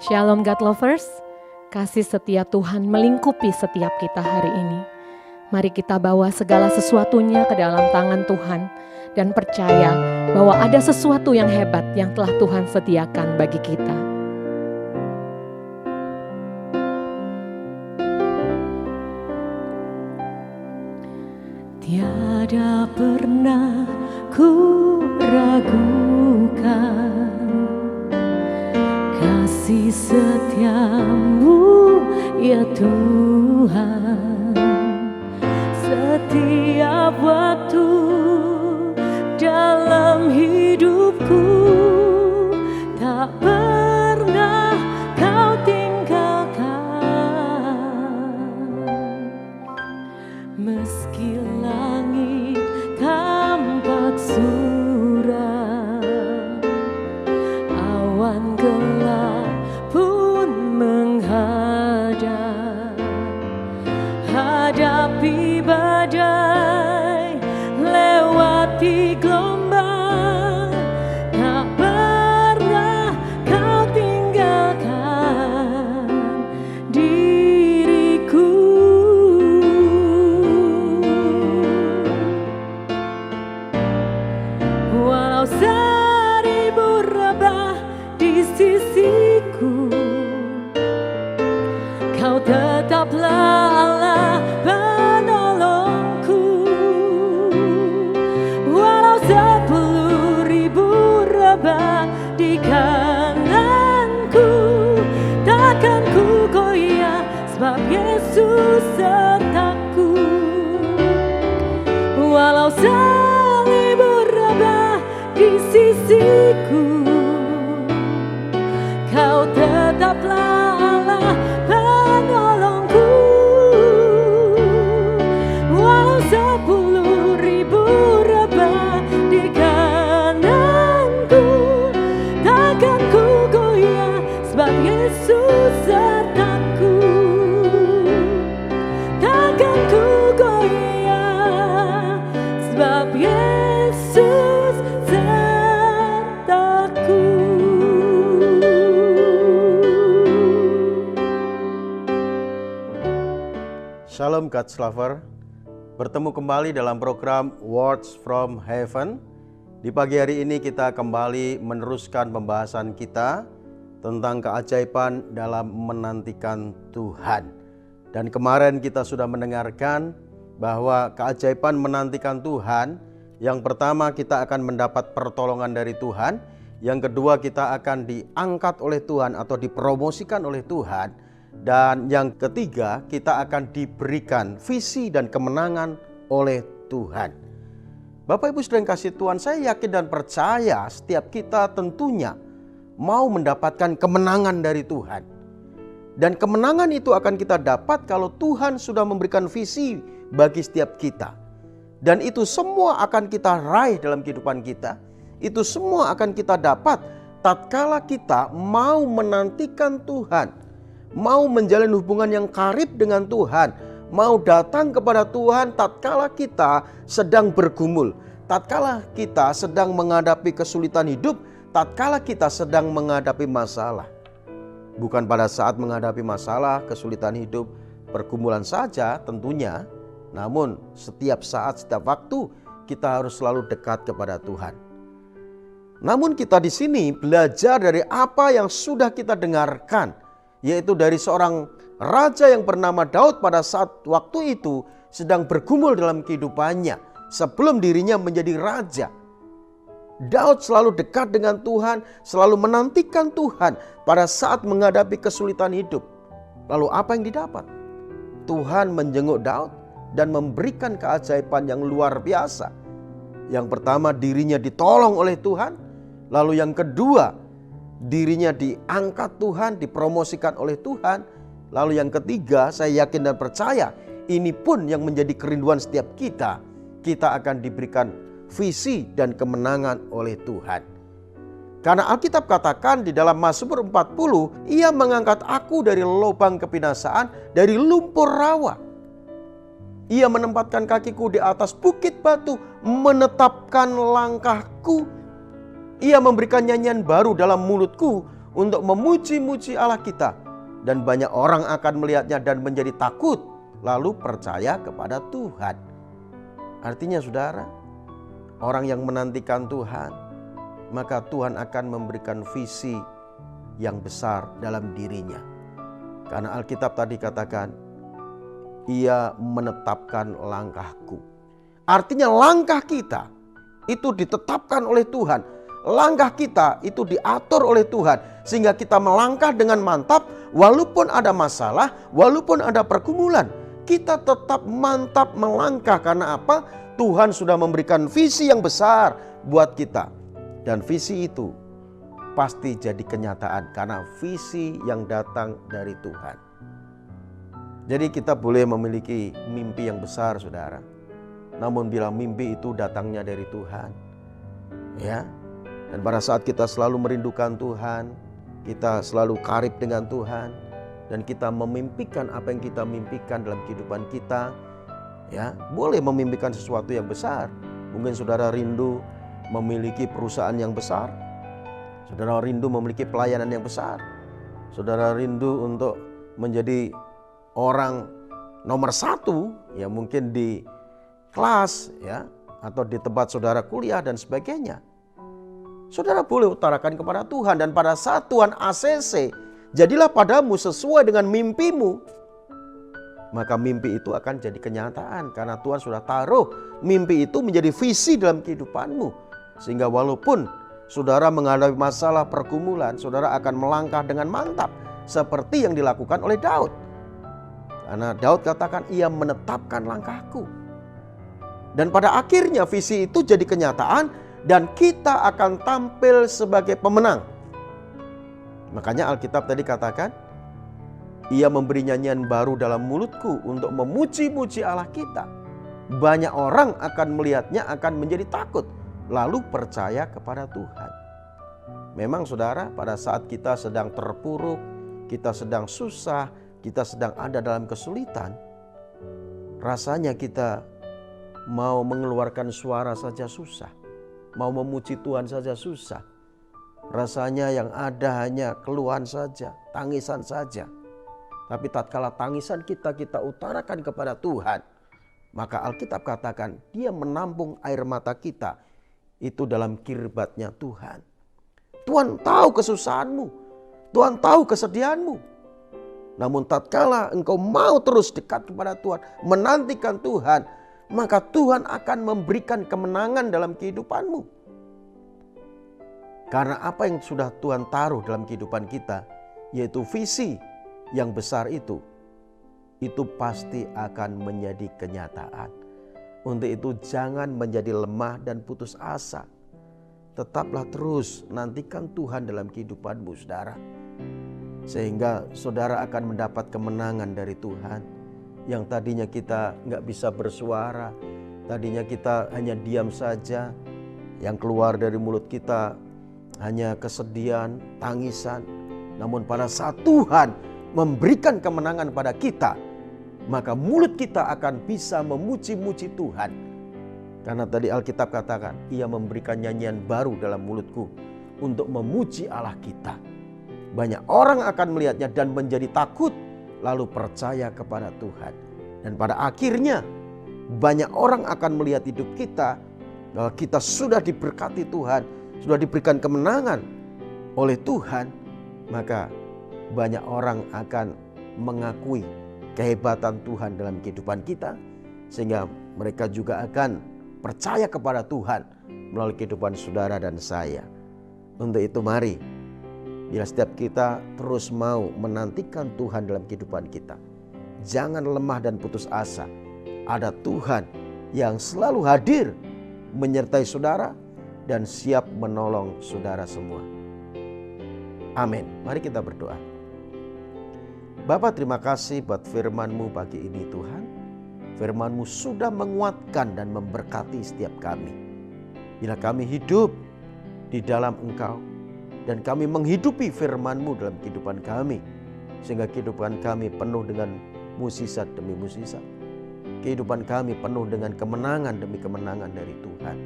Shalom God Lovers, kasih setia Tuhan melingkupi setiap kita hari ini. Mari kita bawa segala sesuatunya ke dalam tangan Tuhan dan percaya bahwa ada sesuatu yang hebat yang telah Tuhan sediakan bagi kita. Tiada pernah ku ragukan kasih setiamu ya Tuhan. Setiap waktu dalam hidupku tak pernah kau tinggalkan. Meski langit tampak suram, awan gelap pun menghadap, hadapi badai, lewati gelombang, tak pernah kau tinggalkan diriku. Walau seribu rebah di sisiku, kau tetaplah Allah penolongku. Walau 10.000 rebah di kananku, takkan ku goyah sebab Yesus sertaku. Walau 1000 rebah di sisiku, kau tetaplah Allah penolongku. Walau 10.000 rebah di kananku, takkan ku goyah sebab Yesus sertaku. Takkan ku goyah sebab Yesus sertaku. Shalom God's Lover, bertemu kembali dalam program Words from Heaven. Di pagi hari ini kita kembali meneruskan pembahasan kita tentang keajaiban dalam menantikan Tuhan. Dan kemarin kita sudah mendengarkan bahwa keajaiban menantikan Tuhan, yang pertama kita akan mendapat pertolongan dari Tuhan, yang kedua kita akan diangkat oleh Tuhan atau dipromosikan oleh Tuhan, dan yang ketiga kita akan diberikan visi dan kemenangan oleh Tuhan. Bapak Ibu saudara yang kasih Tuhan, saya yakin dan percaya setiap kita tentunya mau mendapatkan kemenangan dari Tuhan. Dan kemenangan itu akan kita dapat kalau Tuhan sudah memberikan visi bagi setiap kita. Dan itu semua akan kita raih dalam kehidupan kita. Itu semua akan kita dapat tatkala kita mau menantikan Tuhan, mau menjalin hubungan yang karib dengan Tuhan, mau datang kepada Tuhan tatkala kita sedang bergumul, tatkala kita sedang menghadapi kesulitan hidup, tatkala kita sedang menghadapi masalah. Bukan pada saat menghadapi masalah, kesulitan hidup, pergumulan saja tentunya, namun setiap saat, setiap waktu kita harus selalu dekat kepada Tuhan. Namun kita di sini belajar dari apa yang sudah kita dengarkan, yaitu dari seorang raja yang bernama Daud pada saat waktu itu sedang bergumul dalam kehidupannya sebelum dirinya menjadi raja. Daud selalu dekat dengan Tuhan, selalu menantikan Tuhan pada saat menghadapi kesulitan hidup. Lalu apa yang didapat? Tuhan menjenguk Daud dan memberikan keajaiban yang luar biasa. Yang pertama, dirinya ditolong oleh Tuhan. Lalu yang kedua, dirinya diangkat Tuhan, dipromosikan oleh Tuhan. Lalu yang ketiga, saya yakin dan percaya ini pun yang menjadi kerinduan setiap kita. Kita akan diberikan visi dan kemenangan oleh Tuhan. Karena Alkitab katakan di dalam Mazmur 40, Ia mengangkat aku dari lubang kebinasaan, dari lumpur rawa. Ia menempatkan kakiku di atas bukit batu, menetapkan langkahku. Ia memberikan nyanyian baru dalam mulutku, untuk memuji-muji Allah kita. Dan banyak orang akan melihatnya dan menjadi takut, lalu percaya kepada Tuhan. Artinya saudara, orang yang menantikan Tuhan, maka Tuhan akan memberikan visi yang besar dalam dirinya. Karena Alkitab tadi katakan, Ia menetapkan langkahku. Artinya langkah kita itu ditetapkan oleh Tuhan. Langkah kita itu diatur oleh Tuhan. Sehingga kita melangkah dengan mantap, walaupun ada masalah, walaupun ada pergumulan. Kita tetap mantap melangkah. Karena apa? Tuhan sudah memberikan visi yang besar buat kita. Dan visi itu pasti jadi kenyataan karena visi yang datang dari Tuhan. Jadi kita boleh memiliki mimpi yang besar saudara. Namun bila mimpi itu datangnya dari Tuhan, ya. Dan pada saat kita selalu merindukan Tuhan, kita selalu karib dengan Tuhan, dan kita memimpikan apa yang kita mimpikan dalam kehidupan kita, ya, boleh memimpikan sesuatu yang besar. Mungkin saudara rindu memiliki perusahaan yang besar, saudara rindu memiliki pelayanan yang besar, saudara rindu untuk menjadi orang nomor satu, ya mungkin di kelas, ya, atau di tempat saudara kuliah dan sebagainya. Saudara boleh utarakan kepada Tuhan, dan pada saat Tuhan ACC, jadilah padamu sesuai dengan mimpimu, maka mimpi itu akan jadi kenyataan. Karena Tuhan sudah taruh mimpi itu menjadi visi dalam kehidupanmu. Sehingga walaupun saudara menghadapi masalah pergumulan, saudara akan melangkah dengan mantap. Seperti yang dilakukan oleh Daud. Karena Daud katakan, Ia menetapkan langkahku. Dan pada akhirnya visi itu jadi kenyataan. Dan kita akan tampil sebagai pemenang. Makanya Alkitab tadi katakan, Ia memberi nyanyian baru dalam mulutku untuk memuji-muji Allah kita. Banyak orang akan melihatnya, akan menjadi takut, lalu percaya kepada Tuhan. Memang saudara, pada saat kita sedang terpuruk, kita sedang susah, kita sedang ada dalam kesulitan, rasanya kita mau mengeluarkan suara saja susah. Mau memuji Tuhan saja susah. Rasanya yang ada hanya keluhan saja, tangisan saja. Tapi tatkala tangisan kita utarakan kepada Tuhan, maka Alkitab katakan Dia menampung air mata kita itu dalam kirbatnya Tuhan. Tuhan tahu kesusahanmu, Tuhan tahu kesedihanmu. Namun tatkala engkau mau terus dekat kepada Tuhan, menantikan Tuhan, maka Tuhan akan memberikan kemenangan dalam kehidupanmu. Karena apa yang sudah Tuhan taruh dalam kehidupan kita, yaitu visi yang besar itu pasti akan menjadi kenyataan. Untuk itu jangan menjadi lemah dan putus asa. Tetaplah terus nantikan Tuhan dalam kehidupanmu saudara. Sehingga saudara akan mendapat kemenangan dari Tuhan. Yang tadinya kita nggak bisa bersuara, tadinya kita hanya diam saja, yang keluar dari mulut kita hanya kesedihan, tangisan. Namun pada saat Tuhan memberikan kemenangan pada kita, maka mulut kita akan bisa memuji-muji Tuhan. Karena tadi Alkitab katakan, Ia memberikan nyanyian baru dalam mulutku untuk memuji Allah kita. Banyak orang akan melihatnya dan menjadi takut, lalu percaya kepada Tuhan. Dan pada akhirnya banyak orang akan melihat hidup kita, bahwa kita sudah diberkati Tuhan, sudah diberikan kemenangan oleh Tuhan. Maka banyak orang akan mengakui kehebatan Tuhan dalam kehidupan kita, sehingga mereka juga akan percaya kepada Tuhan melalui kehidupan saudara dan saya. Untuk itu mari, bila setiap kita terus mau menantikan Tuhan dalam kehidupan kita, jangan lemah dan putus asa. Ada Tuhan yang selalu hadir menyertai saudara dan siap menolong saudara semua. Amin. Mari kita berdoa. Bapa, terima kasih buat firman-Mu pagi ini Tuhan. Firman-Mu sudah menguatkan dan memberkati setiap kami. Bila kami hidup di dalam Engkau, dan kami menghidupi firman-Mu dalam kehidupan kami, sehingga kehidupan kami penuh dengan mukjizat demi mukjizat. Kehidupan kami penuh dengan kemenangan demi kemenangan dari Tuhan.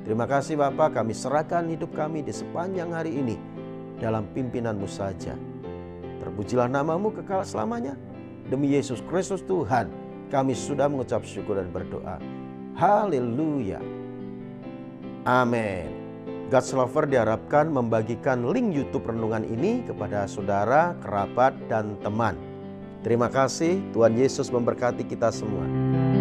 Terima kasih Bapa, kami serahkan hidup kami di sepanjang hari ini dalam pimpinan-Mu saja. Terpujilah nama-Mu kekal selamanya. Demi Yesus Kristus Tuhan, kami sudah mengucap syukur dan berdoa. Haleluya. Amin. God's Lover diharapkan membagikan link YouTube renungan ini kepada saudara, kerabat, dan teman. Terima kasih, Tuhan Yesus memberkati kita semua.